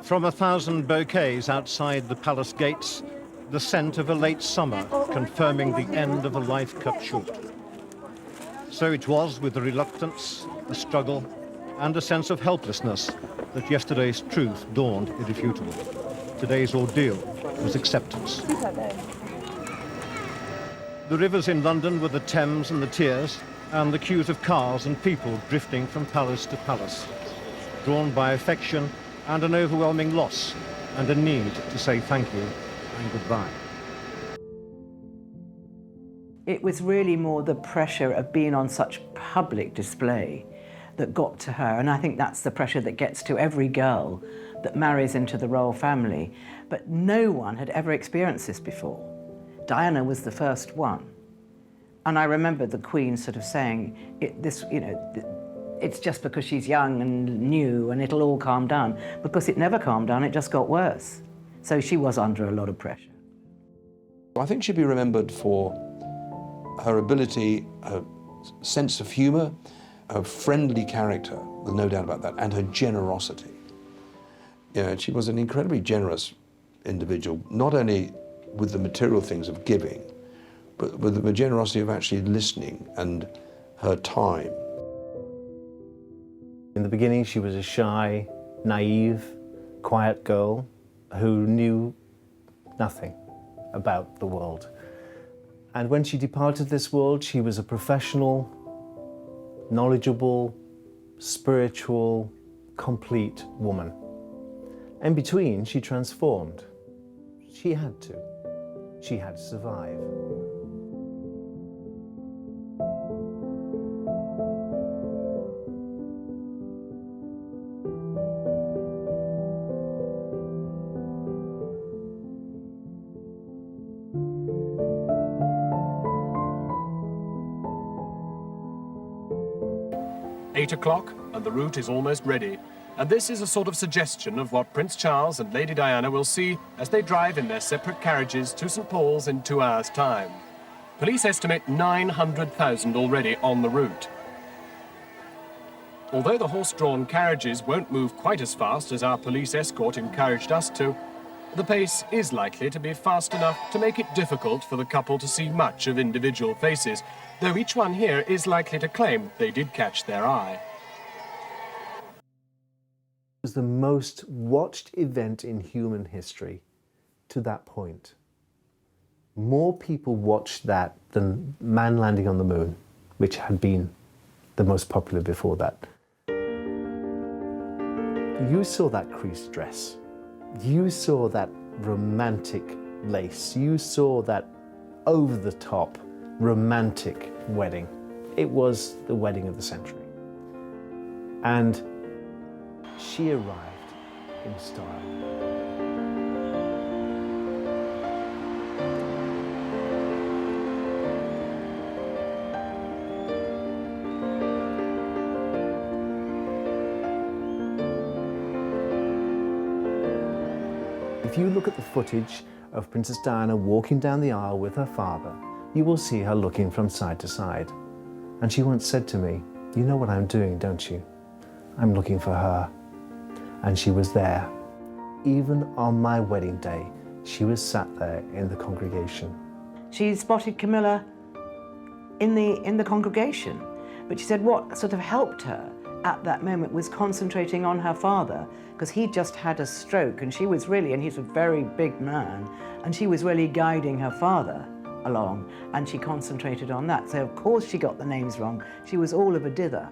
From 1,000 bouquets outside the palace gates, the scent of a late summer confirming the end of a life cut short. So it was with a reluctance, a struggle, and a sense of helplessness that yesterday's truth dawned irrefutable. Today's ordeal was acceptance. The rivers in London were the Thames and the Tears, and the queues of cars and people drifting from palace to palace, drawn by affection and an overwhelming loss and a need to say thank you and goodbye. It was really more the pressure of being on such public display that got to her, and I think that's the pressure that gets to every girl that marries into the royal family. But no one had ever experienced this before. Diana was the first one. And I remember the Queen sort of saying, it's just because she's young and new and it'll all calm down. Because it never calmed down, it just got worse. So she was under a lot of pressure. I think she'd be remembered for her ability, her sense of humour, her friendly character, there's no doubt about that, and her generosity. You know, she was an incredibly generous individual, not only with the material things of giving, but with the generosity of actually listening and her time. In the beginning, she was a shy, naive, quiet girl who knew nothing about the world. And when she departed this world, she was a professional, knowledgeable, spiritual, complete woman. In between, she transformed. She had to. She had to survive. Eight o'clock, and the route is almost ready. And this is a sort of suggestion of what Prince Charles and Lady Diana will see as they drive in their separate carriages to St. Paul's in 2 hours' time. Police estimate 900,000 already on the route. Although the horse-drawn carriages won't move quite as fast as our police escort encouraged us to, the pace is likely to be fast enough to make it difficult for the couple to see much of individual faces, though each one here is likely to claim they did catch their eye. It was the most watched event in human history to that point. More people watched that than man landing on the moon, which had been the most popular before that. You saw that creased dress. You saw that romantic lace. You saw that over-the-top romantic wedding. It was the wedding of the century. And she arrived in style. If you look at the footage of Princess Diana walking down the aisle with her father, you will see her looking from side to side. And she once said to me, "You know what I'm doing, don't you? I'm looking for her." And she was there. Even on my wedding day, she was sat there in the congregation. She spotted Camilla in the congregation, but she said what sort of helped her at that moment was concentrating on her father, because he just had a stroke, and she was really, and he's a very big man, and she was really guiding her father along, and she concentrated on that. So of course she got the names wrong. She was all of a dither.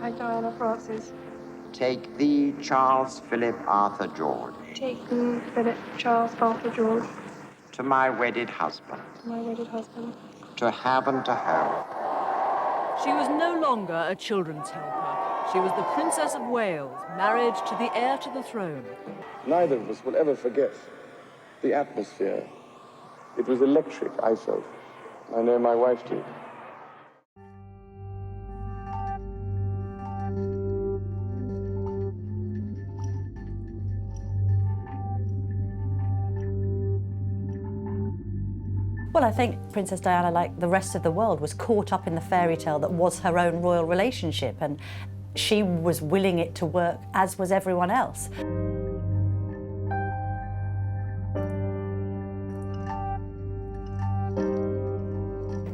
I, Diana Francis. Take thee, Charles Philip Arthur George. Take thee, Philip Charles Arthur George. To my wedded husband. To my wedded husband. To have and to hold. She was no longer a children's helper. She was the Princess of Wales, married to the heir to the throne. Neither of us will ever forget the atmosphere. It was electric, I felt. I know my wife did. Well, I think Princess Diana, like the rest of the world, was caught up in the fairy tale that was her own royal relationship. And she was willing it to work, as was everyone else.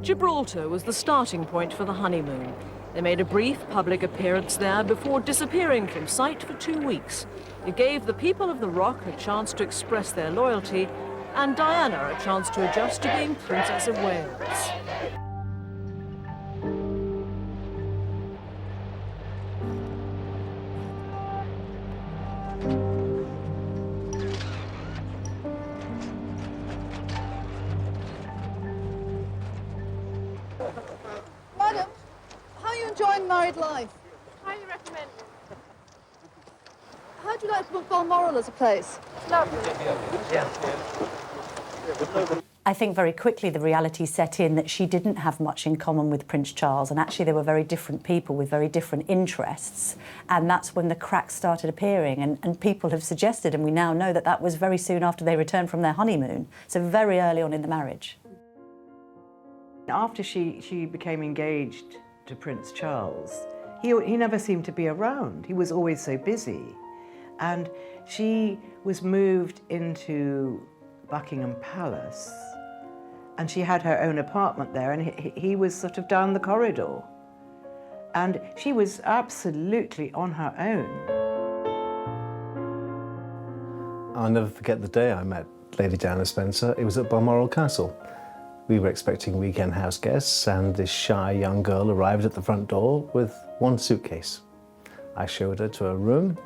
Gibraltar was the starting point for the honeymoon. They made a brief public appearance there before disappearing from sight for 2 weeks. It gave the people of the Rock a chance to express their loyalty and Diana a chance to adjust to being Princess of Wales. Madam, how are you enjoying married life? Highly recommend. How do you like Balmoral as a place? Lovely. I think very quickly the reality set in that she didn't have much in common with Prince Charles, and actually they were very different people with very different interests, and that's when the cracks started appearing, and people have suggested, and we now know that that was very soon after they returned from their honeymoon, so very early on in the marriage. After she became engaged to Prince Charles, he never seemed to be around. He was always so busy. And she was moved into Buckingham Palace, and she had her own apartment there, and he was sort of down the corridor. And she was absolutely on her own. I'll never forget the day I met Lady Diana Spencer. It was at Balmoral Castle. We were expecting weekend house guests, and this shy young girl arrived at the front door with one suitcase. I showed her to her room,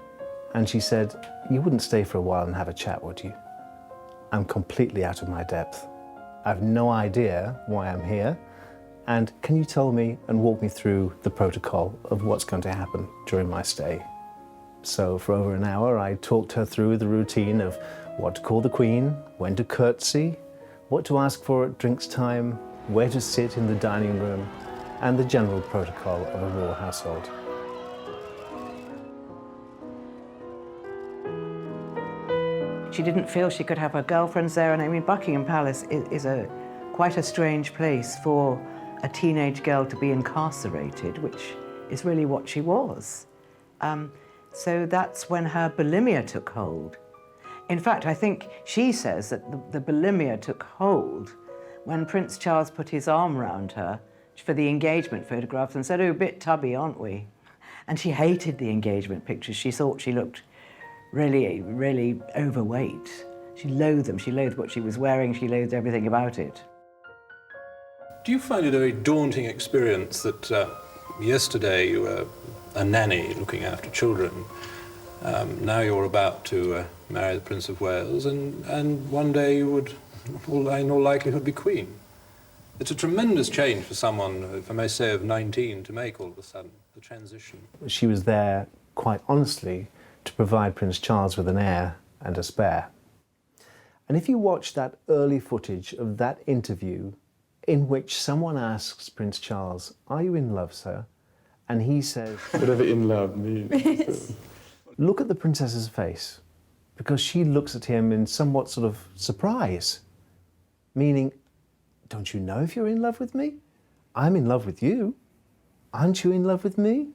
and she said, "You wouldn't stay for a while and have a chat, would you?" I'm completely out of my depth. I've no idea why I'm here, and can you tell me and walk me through the protocol of what's going to happen during my stay? So for over an hour, I talked her through the routine of what to call the Queen, when to curtsy, what to ask for at drinks time, where to sit in the dining room, and the general protocol of a royal household. She didn't feel she could have her girlfriends there, and I mean, Buckingham Palace is quite a strange place for a teenage girl to be incarcerated, which is really what she was. So that's when her bulimia took hold. In fact, I think she says that the bulimia took hold when Prince Charles put his arm around her for the engagement photographs and said, "Oh, a bit tubby, aren't we?" And she hated the engagement pictures. She thought she looked really, really overweight. She loathed them. She loathed what she was wearing. She loathed everything about it. Do you find it a very daunting experience that yesterday you were a nanny looking after children, now you're about to marry the Prince of Wales, and one day you would, in all likelihood, be Queen? It's a tremendous change for someone, if I may say, of 19 to make all of a sudden, the transition. She was there, quite honestly, to provide Prince Charles with an heir and a spare. And if you watch that early footage of that interview in which someone asks Prince Charles, "Are you in love, sir?" and he says, Whatever in love means. Look at the princess's face, because she looks at him in somewhat sort of surprise, meaning, don't you know if you're in love with me? I'm in love with you. Aren't you in love with me?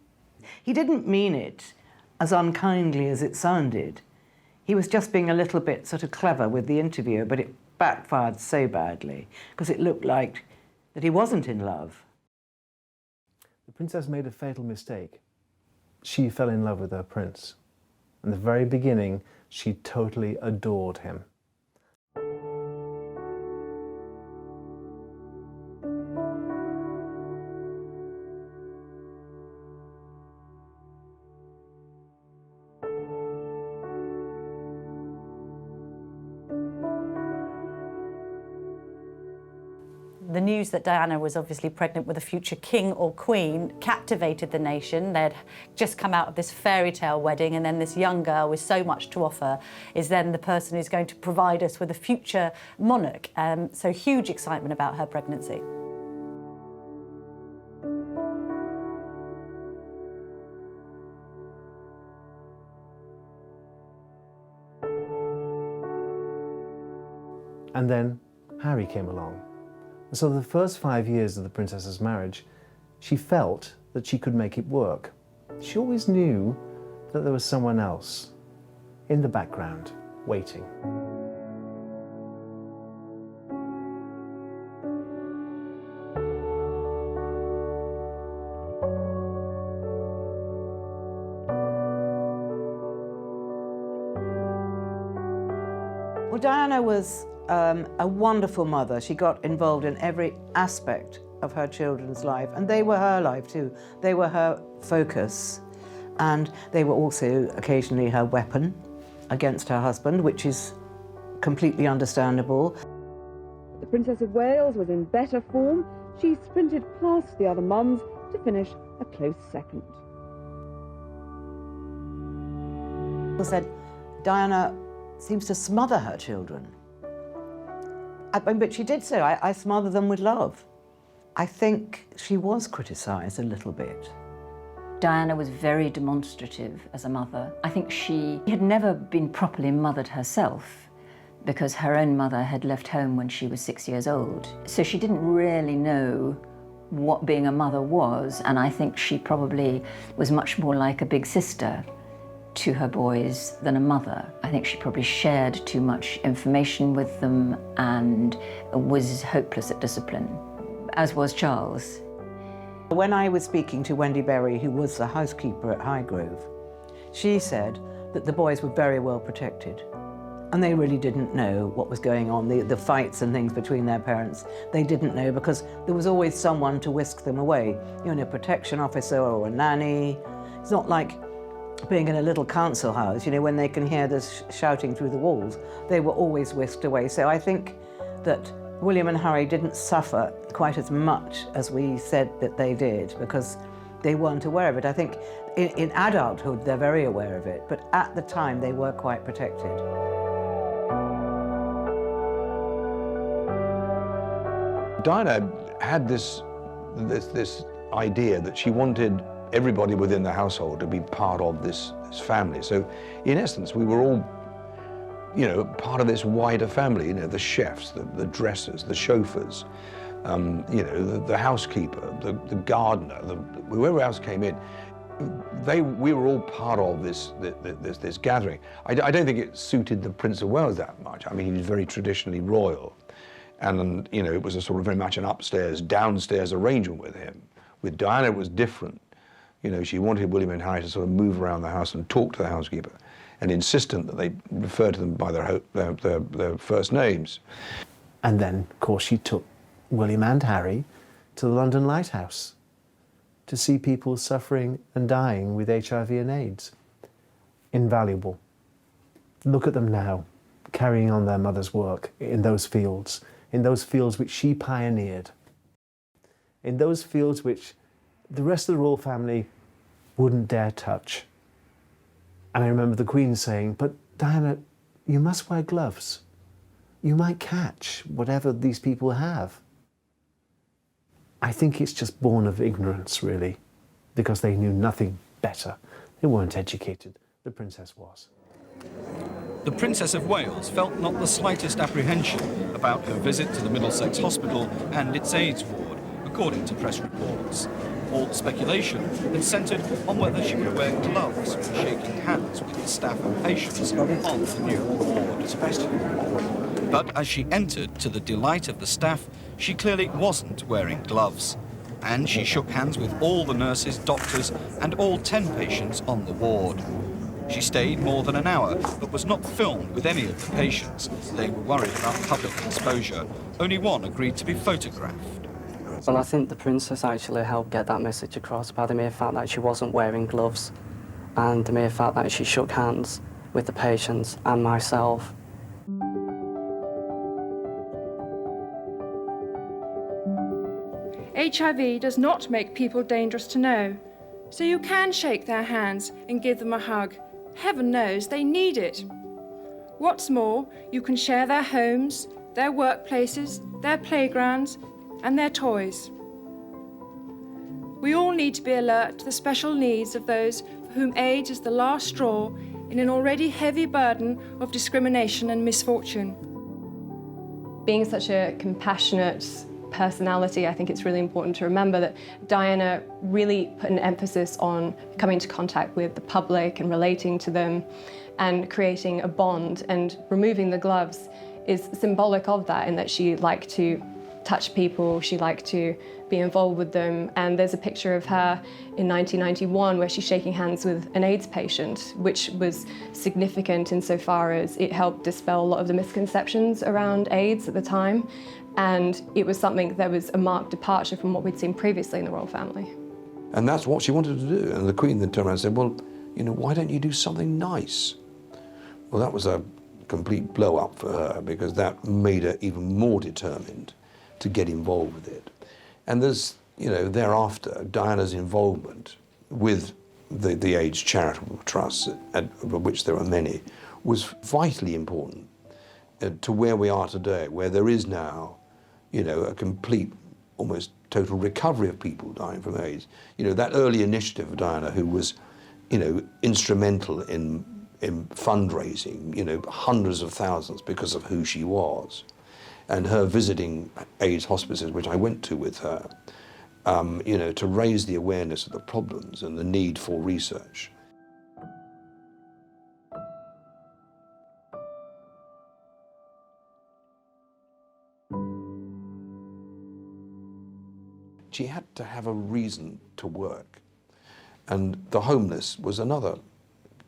He didn't mean it as unkindly as it sounded. He was just being a little bit sort of clever with the interview, but it backfired so badly because it looked like that he wasn't in love. The princess made a fatal mistake. She fell in love with her prince. In the very beginning, she totally adored him. The news that Diana was obviously pregnant with a future king or queen captivated the nation. They'd just come out of this fairy tale wedding, and then this young girl with so much to offer is then the person who's going to provide us with a future monarch. So huge excitement about her pregnancy. And then Harry came along. And so the first 5 years of the princess's marriage, she felt that she could make it work. She always knew that there was someone else in the background, waiting. Well, Diana was a wonderful mother. She got involved in every aspect of her children's life, and they were her life too. They were her focus, and they were also occasionally her weapon against her husband, which is completely understandable. The Princess of Wales was in better form. She sprinted past the other mums to finish a close second. People said Diana seems to smother her children. But she did so. I smother them with love. I think she was criticised a little bit. Diana was very demonstrative as a mother. I think she had never been properly mothered herself because her own mother had left home when she was 6 years old. So she didn't really know what being a mother was, and I think she probably was much more like a big sister to her boys than a mother. I think she probably shared too much information with them and was hopeless at discipline, as was Charles. When I was speaking to Wendy Berry, who was the housekeeper at Highgrove, she said that the boys were very well protected and they really didn't know what was going on, the fights and things between their parents. They didn't know because there was always someone to whisk them away, you know, a protection officer or a nanny. It's not like being in a little council house, you know, when they can hear this shouting through the walls. They were always whisked away. So I think that William and Harry didn't suffer quite as much as we said that they did because they weren't aware of it. I think in adulthood they're very aware of it, but at the time they were quite protected. Diana had this idea that she wanted everybody within the household to be part of this family. So in essence, we were all, you know, part of this wider family, you know, the chefs, the dressers, the chauffeurs, you know, the housekeeper, the gardener, whoever else came in. We were all part of this gathering. I don't think it suited the Prince of Wales that much. I mean, he was very traditionally royal. And, you know, it was a sort of very much an upstairs, downstairs arrangement with him. With Diana, it was different. You know, she wanted William and Harry to sort of move around the house and talk to the housekeeper and insistent that they refer to them by their first names. And then, of course, she took William and Harry to the London Lighthouse to see people suffering and dying with HIV and AIDS. Invaluable. Look at them now, carrying on their mother's work in those fields which she pioneered, in those fields which the rest of the royal family wouldn't dare touch. And I remember the Queen saying, "But Diana, you must wear gloves. You might catch whatever these people have." I think it's just born of ignorance, really, because they knew nothing better. They weren't educated. The Princess was. The Princess of Wales felt not the slightest apprehension about her visit to the Middlesex Hospital and its AIDS ward, according to press reports. All speculation had centred on whether she would wear gloves when shaking hands with the staff and patients on the new ward. But as she entered, to the delight of the staff, she clearly wasn't wearing gloves. And she shook hands with all the nurses, doctors, and all 10 patients on the ward. She stayed more than an hour, but was not filmed with any of the patients. They were worried about public exposure. Only one agreed to be photographed. Well, I think the Princess actually helped get that message across by the mere fact that she wasn't wearing gloves and the mere fact that she shook hands with the patients and myself. HIV does not make people dangerous to know, so you can shake their hands and give them a hug. Heaven knows they need it. What's more, you can share their homes, their workplaces, their playgrounds, and their toys. We all need to be alert to the special needs of those for whom AIDS is the last straw in an already heavy burden of discrimination and misfortune. Being such a compassionate, personality, I think it's really important to remember that Diana really put an emphasis on coming into contact with the public and relating to them and creating a bond, and removing the gloves is symbolic of that, in that she liked to touch people, she liked to be involved with them. And there's a picture of her in 1991 where she's shaking hands with an AIDS patient, which was significant insofar as it helped dispel a lot of the misconceptions around AIDS at the time. And it was something that was a marked departure from what we'd seen previously in the royal family. And that's what she wanted to do. And the Queen then turned around and said, well, you know, why don't you do something nice? Well, that was a complete blow up for her, because that made her even more determined to get involved with it. And there's, you know, thereafter, Diana's involvement with the AIDS charitable trusts, of which there are many, was vitally important to where we are today, where there is now, you know, a complete, almost total recovery of people dying from AIDS. You know, that early initiative of Diana, who was, you know, instrumental in fundraising, you know, hundreds of thousands because of who she was, and her visiting AIDS hospices, which I went to with her, you know, to raise the awareness of the problems and the need for research. She had to have a reason to work, and the homeless was another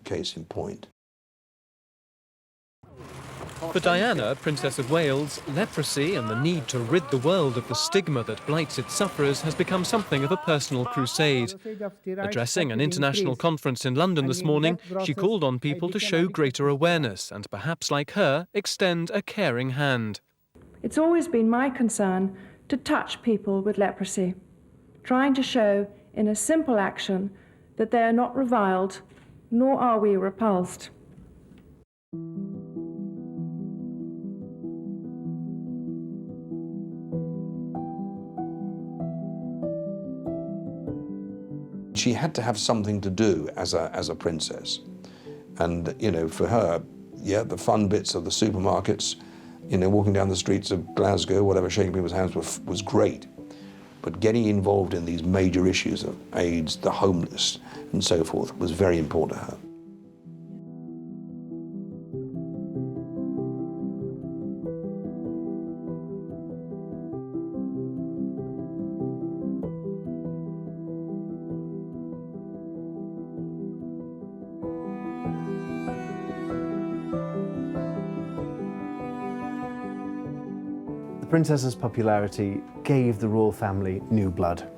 case in point. For Diana, Princess of Wales, leprosy and the need to rid the world of the stigma that blights its sufferers has become something of a personal crusade. Addressing an international conference in London this morning, she called on people to show greater awareness and, perhaps like her, extend a caring hand. It's always been my concern to touch people with leprosy, trying to show in a simple action that they are not reviled, nor are we repulsed. She had to have something to do as a princess. And, you know, for her, yeah, the fun bits of the supermarkets, you know, walking down the streets of Glasgow, whatever, shaking people's hands was great. But getting involved in these major issues of AIDS, the homeless, and so forth was very important to her. The princess's popularity gave the royal family new blood.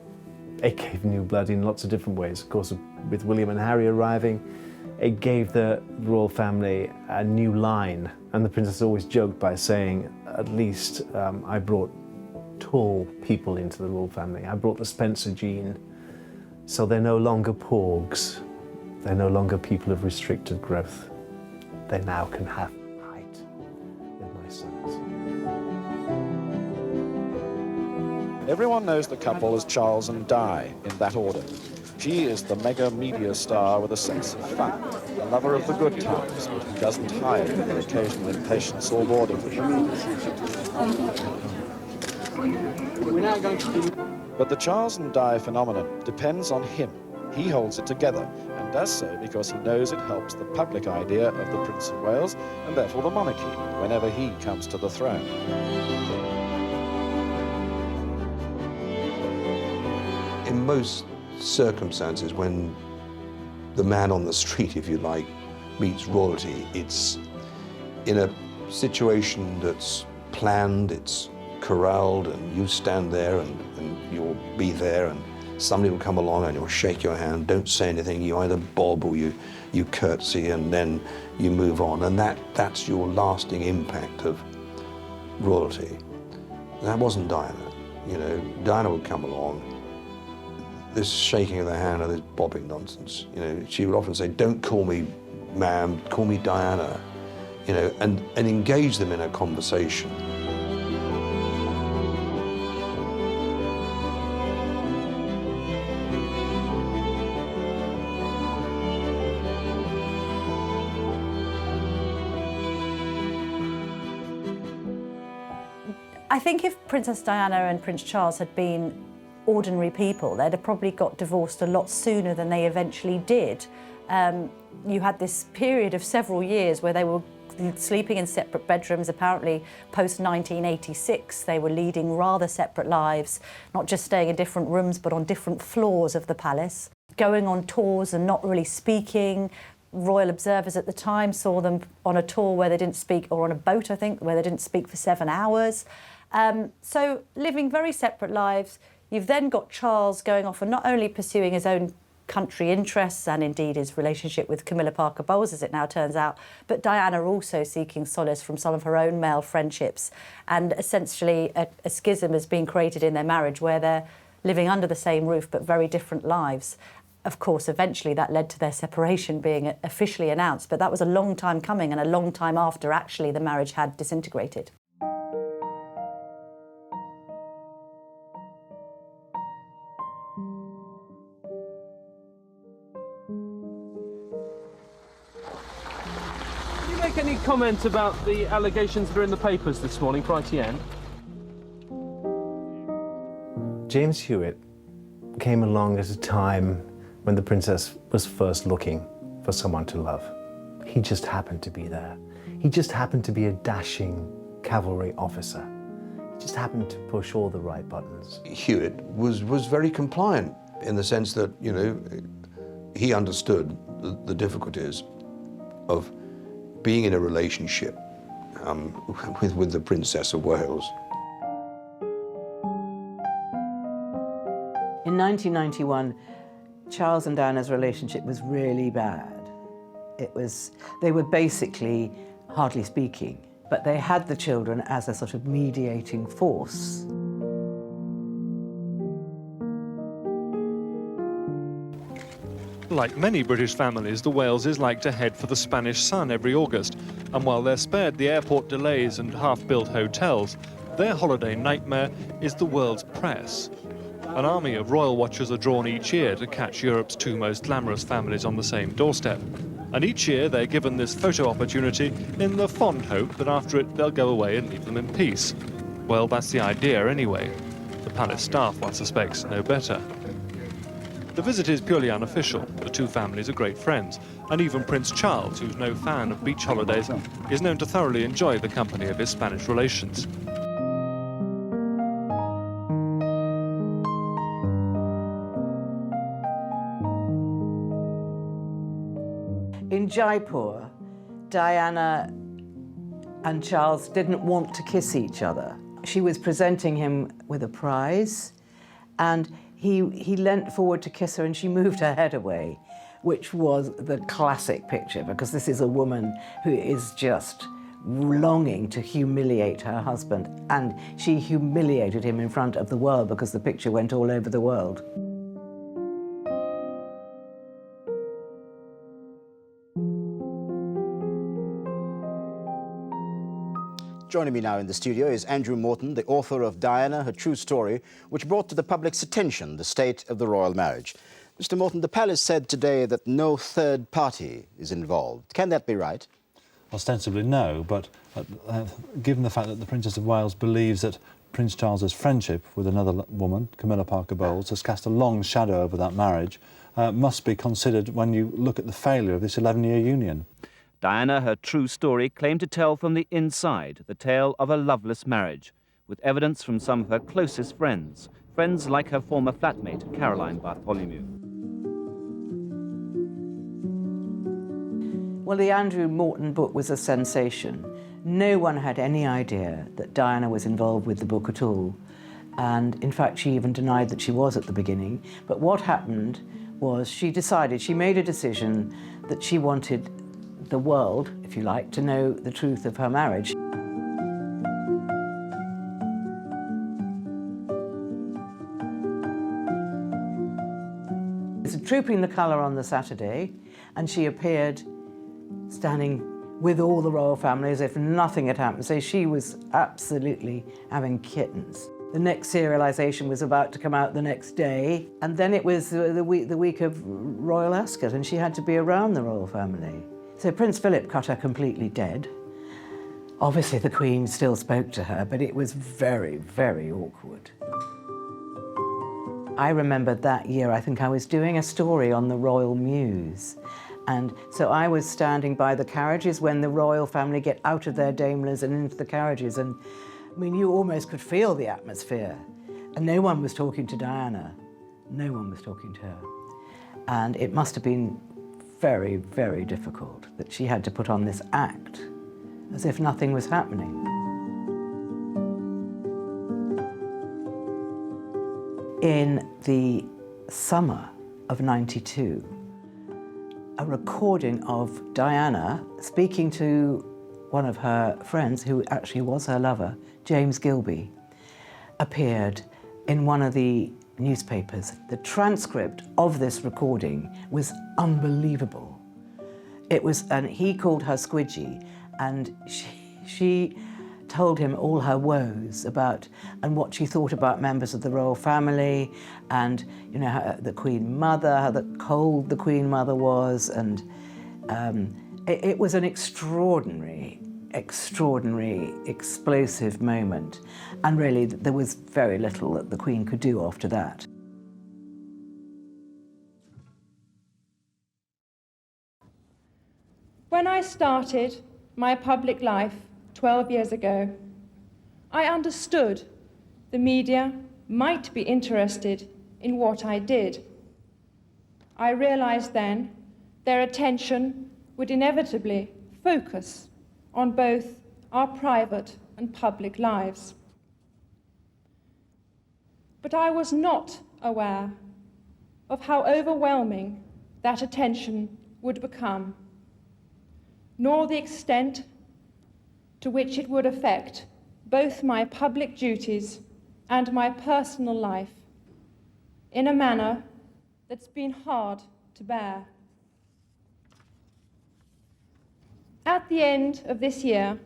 It gave new blood in lots of different ways. Of course, with William and Harry arriving, it gave the royal family a new line. And the princess always joked by saying, at least I brought tall people into the royal family. I brought the Spencer gene. So they're no longer porgs. They're no longer people of restricted growth. They now can have height with my sons. Everyone knows the couple as Charles and Di, in that order. She is the mega media star with a sense of fun, a lover of the good times, but who doesn't hide her occasional impatience or boredom. But the Charles and Di phenomenon depends on him. He holds it together, and does so because he knows it helps the public idea of the Prince of Wales, and therefore the monarchy, whenever he comes to the throne. In most circumstances, when the man on the street, if you like, meets royalty, it's in a situation that's planned, it's corralled, and you stand there and you'll be there, and somebody will come along and you'll shake your hand, don't say anything, you either bob or you curtsy, and then you move on. And that's your lasting impact of royalty. That wasn't Diana. You know, Diana would come along, this shaking of the hand and this bobbing nonsense. You know, she would often say, don't call me ma'am, call me Diana, you know, and engage them in a conversation. I think if Princess Diana and Prince Charles had been ordinary people, they'd have probably got divorced a lot sooner than they eventually did. You had this period of several years where they were sleeping in separate bedrooms. Apparently, post-1986, they were leading rather separate lives, not just staying in different rooms, but on different floors of the palace, going on tours and not really speaking. Royal observers at the time saw them on a tour where they didn't speak, or on a boat, I think, where they didn't speak for 7 hours. So living very separate lives. You've then got Charles going off and not only pursuing his own country interests and indeed his relationship with Camilla Parker Bowles, as it now turns out, but Diana also seeking solace from some of her own male friendships, and essentially a schism has been created in their marriage where they're living under the same roof but very different lives. Of course, eventually that led to their separation being officially announced, but that was a long time coming and a long time after actually the marriage had disintegrated. Can you make any comment about the allegations that are in the papers this morning, Crichton? James Hewitt came along at a time when the princess was first looking for someone to love. He just happened to be there. He just happened to be a dashing cavalry officer. He just happened to push all the right buttons. Hewitt was very compliant in the sense that, you know, he understood the difficulties of being in a relationship with the Princess of Wales. In 1991, Charles and Diana's relationship was really bad. They were basically hardly speaking, but they had the children as a sort of mediating force. Like many British families, the Waleses like to head for the Spanish sun every August, and while they're spared the airport delays and half-built hotels, their holiday nightmare is the world's press. An army of royal watchers are drawn each year to catch Europe's two most glamorous families on the same doorstep. And each year they're given this photo opportunity in the fond hope that after it they'll go away and leave them in peace. Well, that's the idea anyway. The palace staff, one suspects, know better. The visit is purely unofficial. The two families are great friends, and even Prince Charles, who's no fan of beach holidays, is known to thoroughly enjoy the company of his Spanish relations. In Jaipur, Diana and Charles didn't want to kiss each other. She was presenting him with a prize, and he leant forward to kiss her and she moved her head away, which was the classic picture, because this is a woman who is just longing to humiliate her husband, and she humiliated him in front of the world because the picture went all over the world. Joining me now in the studio is Andrew Morton, the author of Diana, Her True Story, which brought to the public's attention the state of the royal marriage. Mr. Morton, the palace said today that no third party is involved. Can that be right? Ostensibly no, but given the fact that the Princess of Wales believes that Prince Charles's friendship with another woman, Camilla Parker Bowles, has cast a long shadow over that marriage, must be considered when you look at the failure of this 11-year union. Diana, Her True Story, claimed to tell from the inside the tale of a loveless marriage, with evidence from some of her closest friends, friends like her former flatmate, Caroline Bartholomew. Well, the Andrew Morton book was a sensation. No one had any idea that Diana was involved with the book at all. And in fact, she even denied that she was at the beginning. But what happened was she made a decision that she wanted the world, if you like, to know the truth of her marriage. It's Trooping the Colour on the Saturday, and she appeared standing with all the royal family as if nothing had happened. So she was absolutely having kittens. The next serialisation was about to come out the next day, and then it was the week of Royal Ascot, and she had to be around the royal family. So Prince Philip cut her completely dead, Obviously the Queen still spoke to her, but it was very, very awkward. I remember that year, I think I was doing a story on the Royal Mews. And so I was standing by the carriages when the royal family get out of their Daimlers and into the carriages. And I mean, you almost could feel the atmosphere. And no one was talking to Diana. No one was talking to her. And it must have been very, very difficult that she had to put on this act as if nothing was happening. In the summer of '92, a recording of Diana speaking to one of her friends, who actually was her lover, James Gilby, appeared in one of the newspapers. The transcript of this recording was unbelievable. And he called her Squidgy, and she told him all her woes about, and what she thought about members of the royal family, and you know, the Queen Mother, how cold the Queen Mother was, and it was an extraordinary, explosive moment, and really there was very little that the Queen could do after that. When I started my public life 12 years ago, I understood the media might be interested in what I did. I realized then their attention would inevitably focus on both our private and public lives. But I was not aware of how overwhelming that attention would become, nor the extent to which it would affect both my public duties and my personal life in a manner that's been hard to bear. At the end of this year,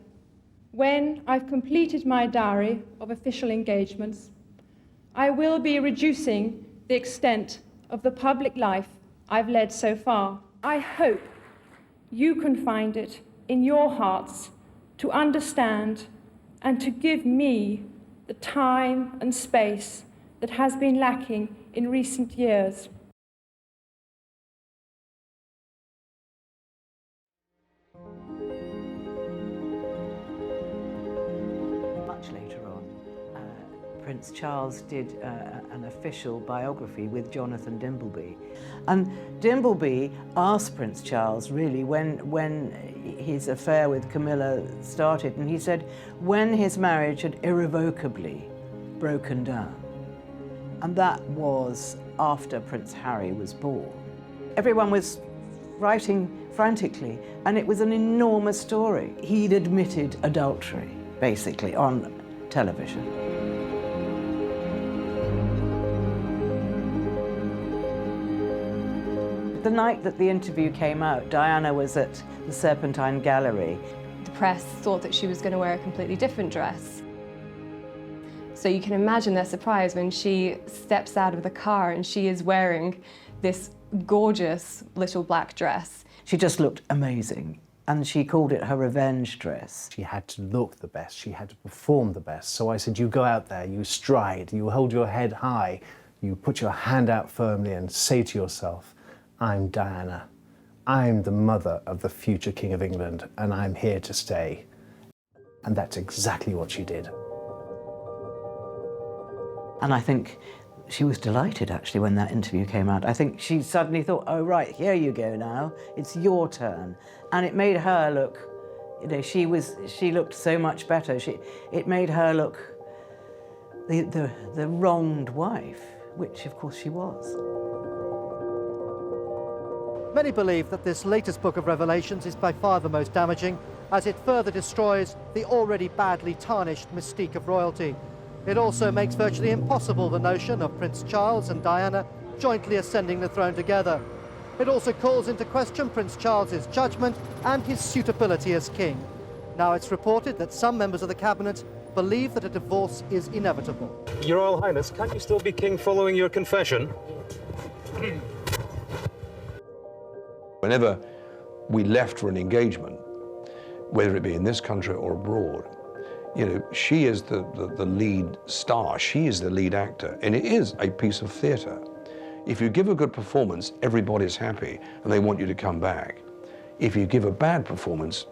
when I've completed my diary of official engagements, I will be reducing the extent of the public life I've led so far. I hope you can find it in your hearts to understand and to give me the time and space that has been lacking in recent years. Much later on, Prince Charles did an official biography with Jonathan Dimbleby. And Dimbleby asked Prince Charles, really, when his affair with Camilla started, and he said when his marriage had irrevocably broken down. And that was after Prince Harry was born. Everyone was writing frantically, and it was an enormous story. He'd admitted adultery, basically, on television. The night that the interview came out, Diana was at the Serpentine Gallery. The press thought that she was going to wear a completely different dress. So you can imagine their surprise when she steps out of the car and she is wearing this gorgeous little black dress. She just looked amazing, and she called it her revenge dress. She had to look the best, she had to perform the best. So I said, you go out there, you stride, you hold your head high, you put your hand out firmly and say to yourself, I'm Diana. I'm the mother of the future King of England, and I'm here to stay. And that's exactly what she did. And I think she was delighted, actually, when that interview came out. I think she suddenly thought, oh, right, here you go now. It's your turn. And it made her look, you know, she looked so much better. It made her look the wronged wife, which, of course, she was. Many believe that this latest book of Revelations is by far the most damaging, as it further destroys the already badly tarnished mystique of royalty. It also makes virtually impossible the notion of Prince Charles and Diana jointly ascending the throne together. It also calls into question Prince Charles's judgment and his suitability as king. Now it's reported that some members of the cabinet believe that a divorce is inevitable. Your Royal Highness, can't you still be king following your confession? Whenever we left for an engagement, whether it be in this country or abroad. You know, she is the lead star, she is the lead actor, and it is a piece of theatre. If you give a good performance, everybody's happy and they want you to come back. If you give a bad performance,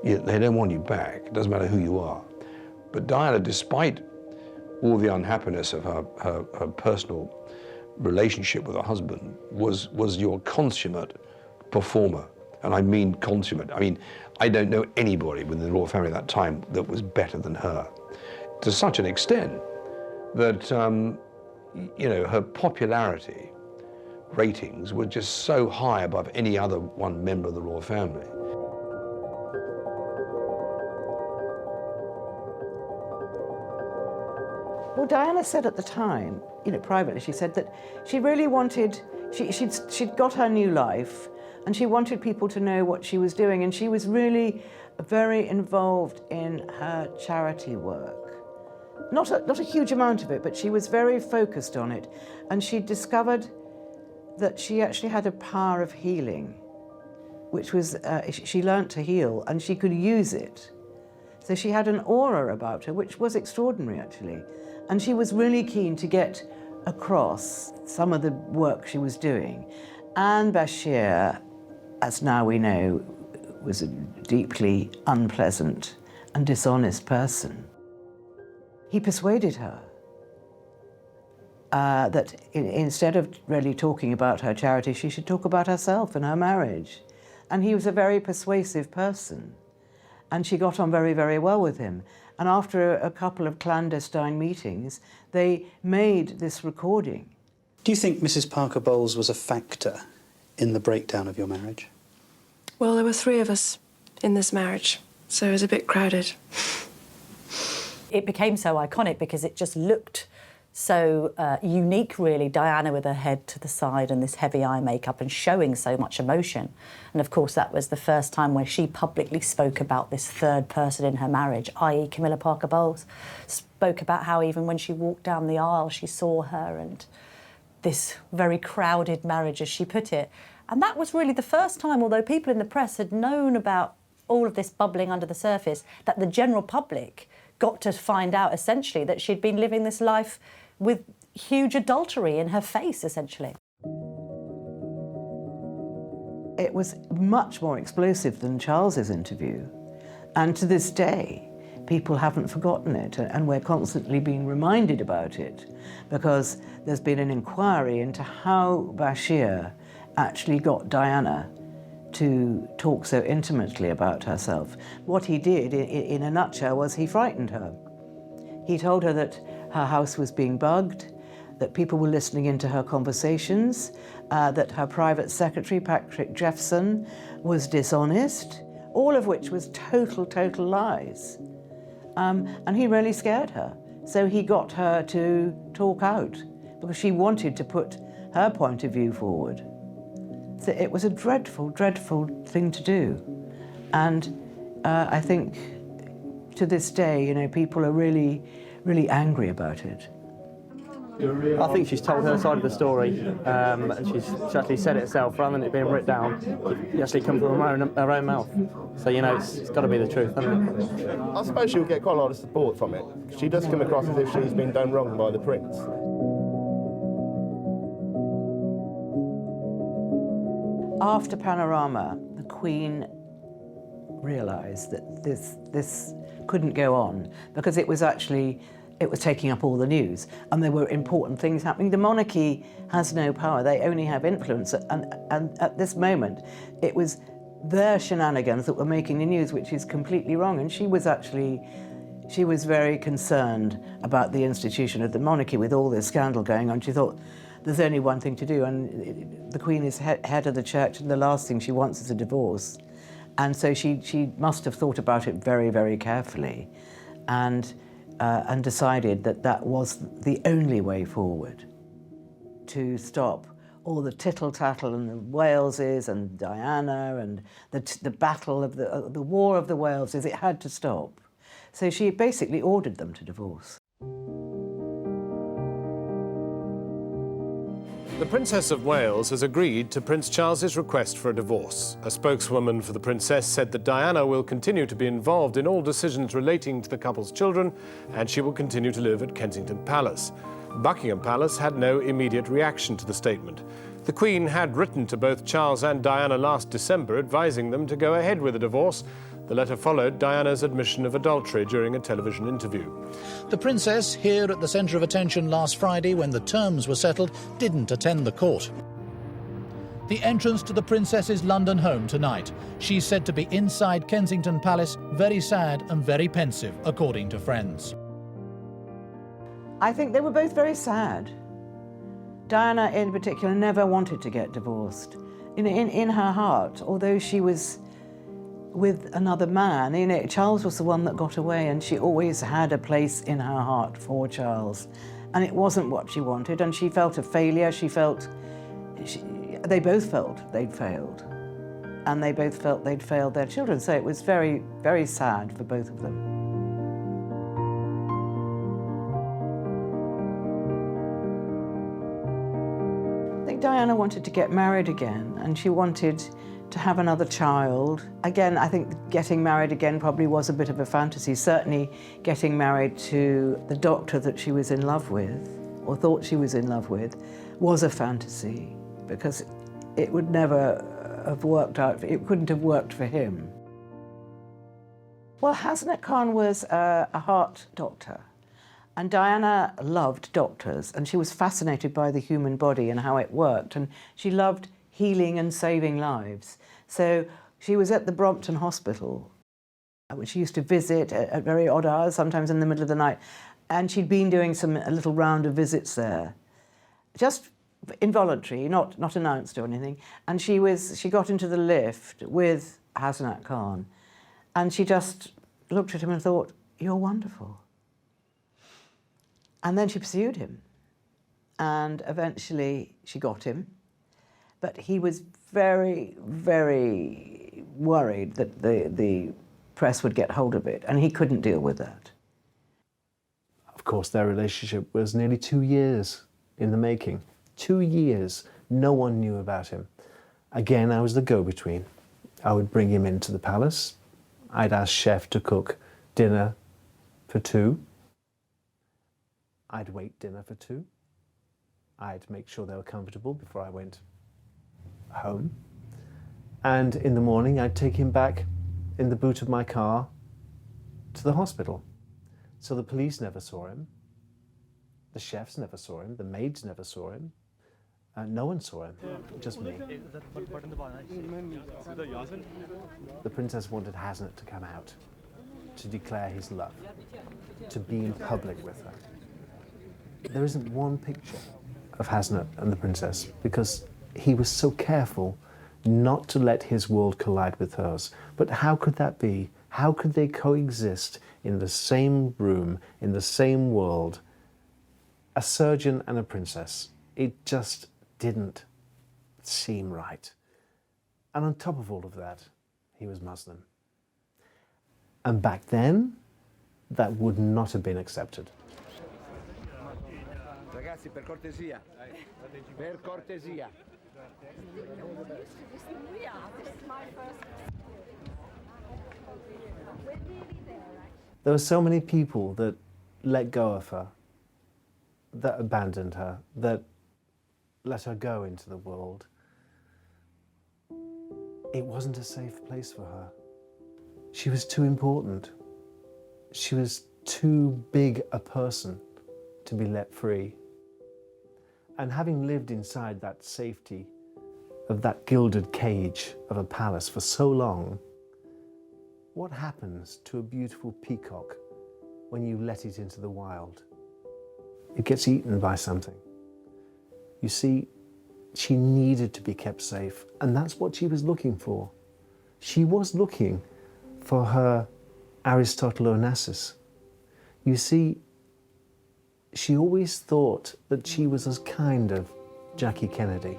they don't want you back. It doesn't matter who you are. But Diana, despite all the unhappiness of her personal relationship with her husband, was your consummate performer. And I mean consummate. I mean, I don't know anybody within the royal family at that time that was better than her. To such an extent that, you know, her popularity ratings were just so high above any other one member of the royal family. Well, Diana said at the time, you know, privately, she said that she really wanted, she'd got her new life and she wanted people to know what she was doing, and she was really very involved in her charity work. Not a huge amount of it, but she was very focused on it, and she discovered that she actually had a power of healing, which was, she learnt to heal and she could use it. So she had an aura about her, which was extraordinary, actually. And she was really keen to get across some of the work she was doing. And Bashir, as now we know, was a deeply unpleasant and dishonest person. He persuaded her that instead of really talking about her charity, she should talk about herself and her marriage. And he was a very persuasive person. And she got on very, very well with him. And after a couple of clandestine meetings, they made this recording. Do you think Mrs. Parker Bowles was a factor in the breakdown of your marriage? Well, there were 3 of us in this marriage, so it was a bit crowded. It became so iconic because it just looked so unique, really. Diana with her head to the side and this heavy eye makeup and showing so much emotion. And of course, that was the first time where she publicly spoke about this third person in her marriage, i.e. Camilla Parker Bowles. Spoke about how even when she walked down the aisle, she saw her and this very crowded marriage, as she put it. And that was really the first time, although people in the press had known about all of this bubbling under the surface, that the general public got to find out, essentially, that she'd been living this life with huge adultery in her face, essentially. It was much more explosive than Charles's interview. And to this day, people haven't forgotten it, and we're constantly being reminded about it, because there's been an inquiry into how Bashir actually got Diana to talk so intimately about herself. What he did, in a nutshell, was he frightened her. He told her that her house was being bugged, that people were listening into her conversations, that her private secretary, Patrick Jeffson, was dishonest, all of which was total lies. And he really scared her. So he got her to talk out, because she wanted to put her point of view forward. So it was a dreadful thing to do. And I think to this day, you know, people are really angry about it. I think she's told her side of the story, and she's actually said it herself rather than it being written down. It actually come from her own mouth. So, you know, it's got to be the truth, hasn't it? I suppose she'll get quite a lot of support from it. She does come across as if she's been done wrong by the prince. After Panorama, the Queen realised that this couldn't go on, because it was taking up all the news and there were important things happening. The monarchy has no power, they only have influence, and at this moment it was their shenanigans that were making the news, which is completely wrong. And she was very concerned about the institution of the monarchy with all this scandal going on. She thought, there's only one thing to do, and the Queen is head of the church, and the last thing she wants is a divorce. And so she must have thought about it very carefully, and decided that that was the only way forward to stop all the tittle-tattle and the Waleses and Diana and the battle of the War of the Waleses. It had to stop. So she basically ordered them to divorce. The Princess of Wales has agreed to Prince Charles's request for a divorce. A spokeswoman for the Princess said that Diana will continue to be involved in all decisions relating to the couple's children, and she will continue to live at Kensington Palace. Buckingham Palace had no immediate reaction to the statement. The Queen had written to both Charles and Diana last December advising them to go ahead with a divorce. The letter followed Diana's admission of adultery during a television interview. The Princess, here at the centre of attention last Friday when the terms were settled, didn't attend the court. The entrance to the Princess's London home tonight. She's said to be inside Kensington Palace, very sad and very pensive, according to friends. I think they were both very sad. Diana, in particular, never wanted to get divorced. In her heart, although she was with another man, Charles was the one that got away, and she always had a place in her heart for Charles. And it wasn't what she wanted, and she felt a failure. They both felt they'd failed, and they both felt they'd failed their children. So it was very, very sad for both of them. I think Diana wanted to get married again, and she wanted to have another child. Again, I think getting married again probably was a bit of a fantasy. Certainly getting married to the doctor that she was in love with, or thought she was in love with, was a fantasy, because it would never have worked out. It couldn't have worked for him. Well, Hasnat Khan was a heart doctor, and Diana loved doctors, and she was fascinated by the human body and how it worked, and she loved healing and saving lives. So she was at the Brompton Hospital, which she used to visit at very odd hours, sometimes in the middle of the night, and she'd been doing a little round of visits there, just involuntary, not announced or anything. And she got into the lift with Hasnat Khan, and she just looked at him and thought, "You're wonderful." And then she pursued him, and eventually she got him. But he was very, very worried that the press would get hold of it, and he couldn't deal with that. Of course, their relationship was nearly 2 years in the making. 2 years, no one knew about him. Again, I was the go-between. I would bring him into the palace. I'd ask chef to cook dinner for two. I'd wait dinner for two. I'd make sure they were comfortable before I went home. And in the morning, I'd take him back in the boot of my car to the hospital. So the police never saw him. The chefs never saw him. The maids never saw him. No one saw him, just me. The princess wanted Hasnat to come out, to declare his love, to be in public with her. There isn't one picture of Hasnat and the princess because he was so careful not to let his world collide with hers. But how could that be? How could they coexist in the same room, in the same world? A surgeon and a princess. It just didn't seem right. And on top of all of that, he was Muslim. And back then, that would not have been accepted. Ragazzi, per cortesia. Per cortesia. There were so many people that let go of her, that abandoned her, that let her go into the world. It wasn't a safe place for her. She was too important. She was too big a person to be let free. And having lived inside that safety of that gilded cage of a palace for so long, what happens to a beautiful peacock when you let it into the wild? It gets eaten by something. You see, she needed to be kept safe, and that's what she was looking for. She was looking for her Aristotle Onassis. You see, she always thought that she was a kind of Jackie Kennedy,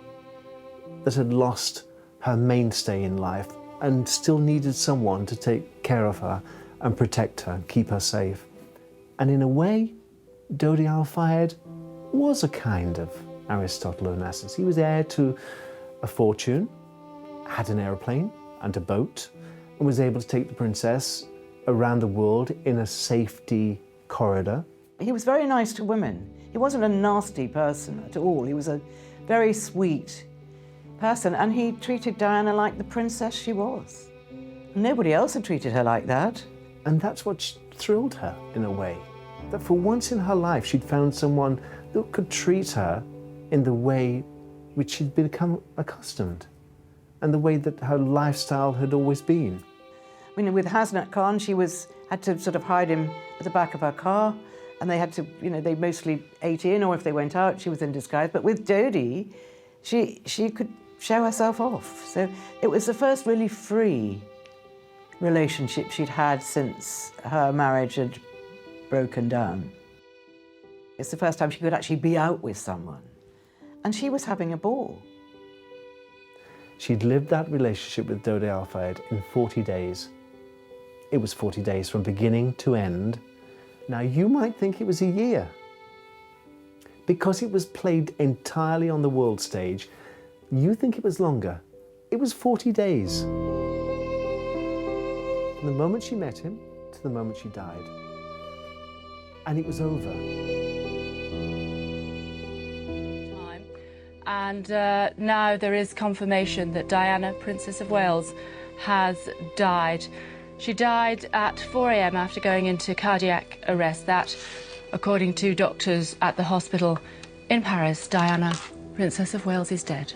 that had lost her mainstay in life and still needed someone to take care of her and protect her, keep her safe. And in a way, Dodi Al-Fayed was a kind of Aristotle Onassis. He was heir to a fortune, had an aeroplane and a boat, and was able to take the princess around the world in a safety corridor. He was very nice to women. He wasn't a nasty person at all. He was a very sweet person, and he treated Diana like the princess she was. Nobody else had treated her like that. And that's what thrilled her, in a way. That for once in her life, she'd found someone that could treat her in the way which she'd become accustomed, and the way that her lifestyle had always been. I mean, with Hasnat Khan, she had to sort of hide him at the back of her car, and they had to, they mostly ate in, or if they went out, she was in disguise. But with Dodi, she could show herself off. So it was the first really free relationship she'd had since her marriage had broken down. It's the first time she could actually be out with someone. And she was having a ball. She'd lived that relationship with Dodi Al-Fayed in 40 days. It was 40 days from beginning to end. Now, you might think it was a year. Because it was played entirely on the world stage, you think it was longer. It was 40 days. From the moment she met him to the moment she died. And it was over. And now there is confirmation that Diana, Princess of Wales, has died. She died at 4 a.m. after going into cardiac arrest. That, according to doctors at the hospital in Paris, Diana, Princess of Wales, is dead.